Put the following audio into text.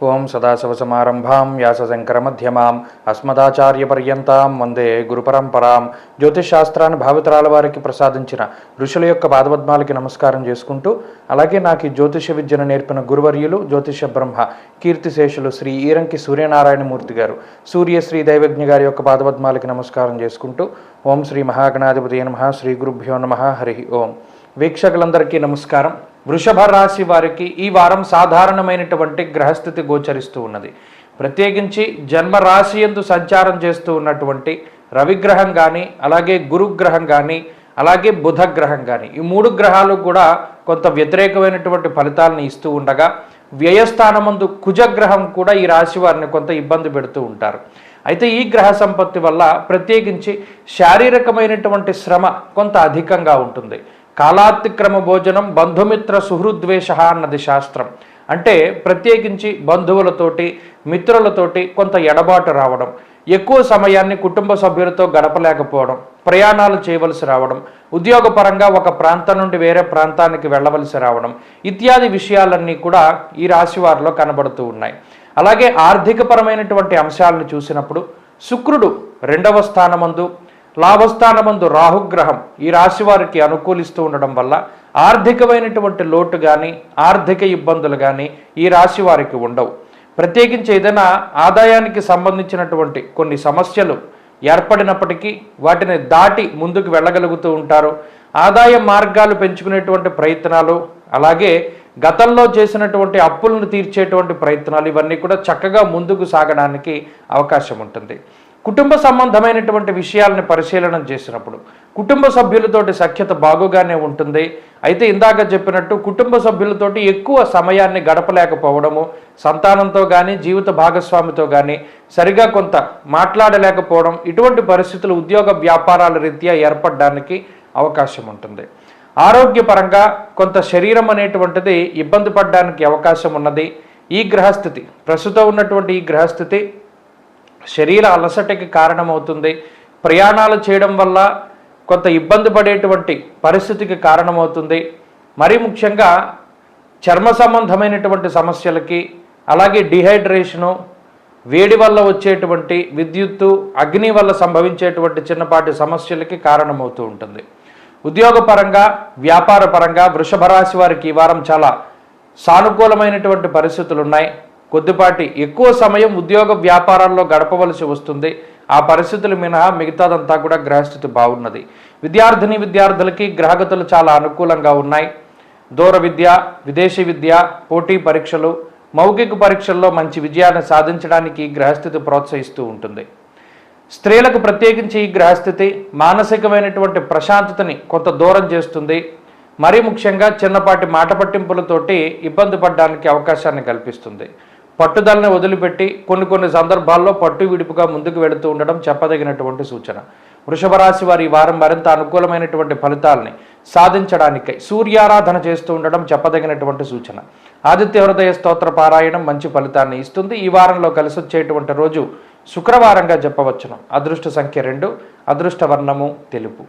ఓం సదాశివసమారంభాం వ్యాసశంకరమధ్యమాం అస్మదాచార్యపర్యంతాం వందే గురుపరంపరాం. జ్యోతిషశాస్త్రాన్ని భావితరాల వారికి ప్రసాదించిన ఋషుల యొక్క పాదపద్మాలకి నమస్కారం చేసుకుంటూ, అలాగే నాకు ఈ జ్యోతిష విద్యను నేర్పిన గురువర్యులు జ్యోతిష బ్రహ్మ కీర్తిశేషులు శ్రీ ఈరంకి సూర్యనారాయణమూర్తి గారు, సూర్యశ్రీ దైవజ్ఞ గారి యొక్క పాదపద్మాలకి నమస్కారం చేసుకుంటూ, ఓం శ్రీ మహాగణాధిపతి నమః, శ్రీ గురుభ్యో నమః, హరి ఓం. వీక్షకులందరికీ నమస్కారం. వృషభ రాశి వారికి ఈ వారం సాధారణమైనటువంటి గ్రహస్థితి గోచరిస్తూ ఉన్నది. ప్రత్యేకించి జన్మరాశి యందు సంచారం చేస్తూ ఉన్నటువంటి రవిగ్రహం కానీ, అలాగే గురుగ్రహం కానీ, అలాగే బుధగ్రహం కానీ, ఈ మూడు గ్రహాలు కూడా కొంత వ్యతిరేకమైనటువంటి ఫలితాలను ఇస్తూ ఉండగా, వ్యయస్థానమందు కుజగ్రహం కూడా ఈ రాశి వారిని కొంత ఇబ్బంది పెడుతూ ఉంటారు. అయితే ఈ గ్రహ సంపత్తి వల్ల ప్రత్యేకించి శారీరకమైనటువంటి శ్రమ కొంత అధికంగా ఉంటుంది. కాలాతిక్రమ భోజనం బంధుమిత్ర సుహృద్వేష అన్నది శాస్త్రం. అంటే ప్రత్యేకించి బంధువులతోటి మిత్రులతోటి కొంత ఎడబాటు రావడం, ఎక్కువ సమయాన్ని కుటుంబ సభ్యులతో గడపలేకపోవడం, ప్రయాణాలు చేయవలసి రావడం, ఉద్యోగపరంగా ఒక ప్రాంతం నుండి వేరే ప్రాంతానికి వెళ్ళవలసి రావడం ఇత్యాది విషయాలన్నీ కూడా ఈ రాశి వారిలో కనబడుతూ ఉన్నాయి. అలాగే ఆర్థికపరమైనటువంటి అంశాలను చూసినప్పుడు శుక్రుడు 2వ స్థానమందు, లాభస్థానమందు రాహుగ్రహం ఈ రాశి వారికి అనుకూలిస్తూ ఉండడం వల్ల ఆర్థికమైనటువంటి లోటు కానీ, ఆర్థిక ఇబ్బందులు కానీ ఈ రాశి వారికి ఉండవు. ప్రత్యేకించి ఏదైనా ఆదాయానికి సంబంధించినటువంటి కొన్ని సమస్యలు ఏర్పడినప్పటికీ వాటిని దాటి ముందుకు వెళ్ళగలుగుతూ ఉంటారు. ఆదాయ మార్గాలు పెంచుకునేటువంటి ప్రయత్నాలు, అలాగే గతంలో చేసినటువంటి అప్పులను తీర్చేటువంటి ప్రయత్నాలు ఇవన్నీ కూడా చక్కగా ముందుకు సాగడానికి అవకాశం ఉంటుంది. కుటుంబ సంబంధమైనటువంటి విషయాలను పరిశీలన చేసినప్పుడు కుటుంబ సభ్యులతోటి సఖ్యత బాగుగానే ఉంటుంది. అయితే ఇందాక చెప్పినట్టు కుటుంబ సభ్యులతోటి ఎక్కువ సమయాన్ని గడపలేకపోవడము, సంతానంతో కానీ జీవిత భాగస్వామితో కానీ సరిగా కొంత మాట్లాడలేకపోవడం, ఇటువంటి పరిస్థితులు ఉద్యోగ వ్యాపారాల రీత్యా ఏర్పడడానికి అవకాశం ఉంటుంది. ఆరోగ్యపరంగా కొంత శరీరం అనేటువంటిది ఇబ్బంది పడడానికి అవకాశం ఉన్నది. ఈ గ్రహస్థితి, ప్రస్తుతం ఉన్నటువంటి ఈ గ్రహస్థితి శరీర అలసటకి కారణమవుతుంది. ప్రయాణాలు చేయడం వల్ల కొంత ఇబ్బంది పడేటువంటి పరిస్థితికి కారణమవుతుంది. మరీ ముఖ్యంగా చర్మ సంబంధమైనటువంటి సమస్యలకి, అలాగే డిహైడ్రేషను, వేడి వల్ల వచ్చేటువంటి విద్యుత్తు, అగ్ని వల్ల సంభవించేటువంటి చిన్నపాటి సమస్యలకి కారణమవుతూ ఉంటుంది. ఉద్యోగపరంగా, వ్యాపారపరంగా వృషభ రాశి వారికి ఈ వారం చాలా సానుకూలమైనటువంటి పరిస్థితులు ఉన్నాయి. కొద్దిపాటి ఎక్కువ సమయం ఉద్యోగ వ్యాపారాల్లో గడపవలసి వస్తుంది. ఆ పరిస్థితులు మినహా మిగతాదంతా కూడా గ్రహస్థితి బాగున్నది. విద్యార్థులకి గ్రహగతులు చాలా అనుకూలంగా ఉన్నాయి. దూర విద్య, విదేశీ విద్య, పోటీ పరీక్షలు, మౌఖిక పరీక్షల్లో మంచి విజయాన్ని సాధించడానికి ఈ గ్రహస్థితి ప్రోత్సహిస్తూ ఉంటుంది. స్త్రీలకు ప్రత్యేకించి ఈ గ్రహస్థితి మానసికమైనటువంటి ప్రశాంతతని కొంత దూరం చేస్తుంది. మరీ ముఖ్యంగా చిన్నపాటి మాట పట్టింపులతోటి ఇబ్బంది పడడానికి అవకాశాన్ని కల్పిస్తుంది. పట్టుదలని వదిలిపెట్టి కొన్ని సందర్భాల్లో పట్టు విడుపుగా ముందుకు వెళుతూ ఉండడం చెప్పదగినటువంటి సూచన. వృషభ రాశి వారి ఈ వారం మరింత అనుకూలమైనటువంటి ఫలితాలని సాధించడానికై సూర్యారాధన చేస్తూ ఉండడం చెప్పదగినటువంటి సూచన. ఆదిత్య హృదయ స్తోత్ర పారాయణం మంచి ఫలితాన్ని ఇస్తుంది. ఈ వారంలో కలిసి వచ్చేటువంటి రోజు శుక్రవారంగా చెప్పవచ్చును. అదృష్ట సంఖ్య 2, అదృష్ట వర్ణము తెలుపు.